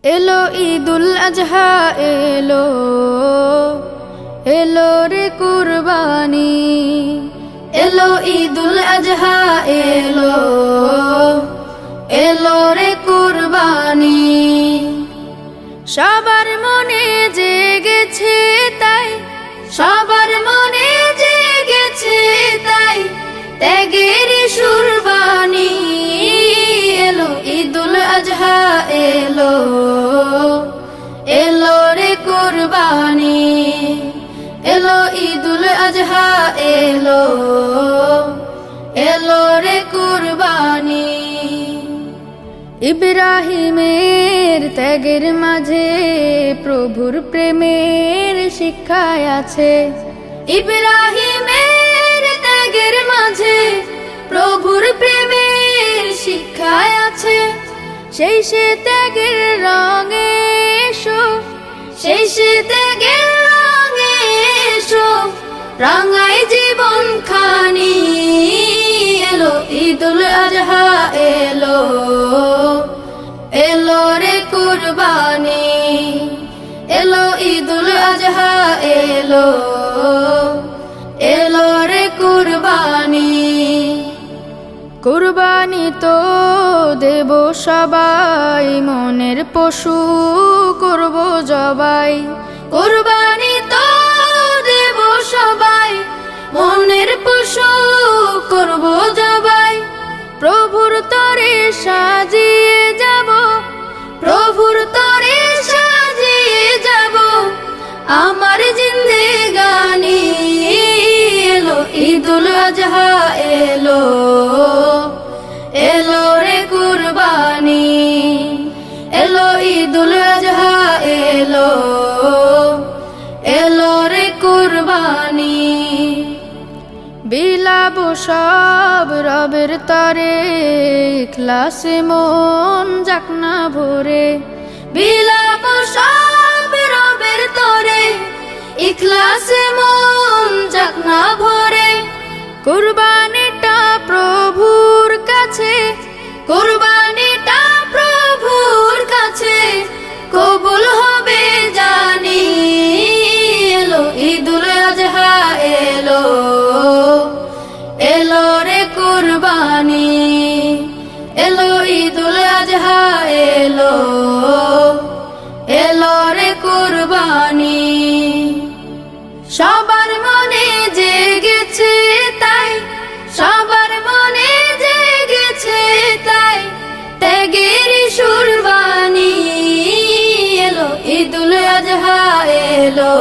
এলো ঈদুল আজহা এলো, এলো রে কুরবানি। এলো ঈদুল আজহা এলো, এলো রে কুরবানি। সবার মনে জেগেছে তাই, সবার মনে জেগেছে তাই, ত্যাগের সুরবানি। এলো ঈদুল আজহা এলো, এলো রে কুরবানি। এলো ঈদুল আজহা এলো, এলো রে কুরবানি। ইব্রাহিমের ত্যাগের মাঝে প্রভুর প্রেমের শিক্ষায় আছে। ইব্রাহিমের ত্যাগের মাঝে প্রভুর প্রেমের শিক্ষায় আছে। সেই সে ত্যাগের রঙে এসো, সেই সে ত্যাগের রঙে এসো, রাঙায় জীবন খানি। এলো ঈদুল আজহা এলো, এলো রে কুরবানি। এলো ঈদুল আজহা এলো, এলো রে কুরবানি। কুরবানি তো দেব সবাই, মনের পশু করব জবাই। কুরবানি তো দেব সবাই, মনের পশু করব জবাই। প্রভুর তরে সাজিয়ে যাব, প্রভুর তরে সাজিয়ে যাব আমার জিন্দেগানি। এলো ঈদুল আজহা এলো, এলো রে কুরবানি। এলো ঈদুল আজহা এলো, এলো রে কুরবানি। বিলাবো সব রবের তরে, ইখলাসে মন যাক না ভরে। বিলাবো সব রবের তরে, ইখলাসে মন যাক না ভরে। কুরবানিটা প্রভুর কাছে, কুরবানিটা প্রভুর কাছে কবুল হবে জানি। এলো ঈদুল আজহা এলো, এলো রে কুরবানি। এলো ঈদুল আজহা এলো, এলো রে কুরবানি। সবার মনে জেগেছে তাই, সবার মনে জেগেছে তাই, ত্যাগের সুরবানি। এলো ঈদুল আজহা এলো।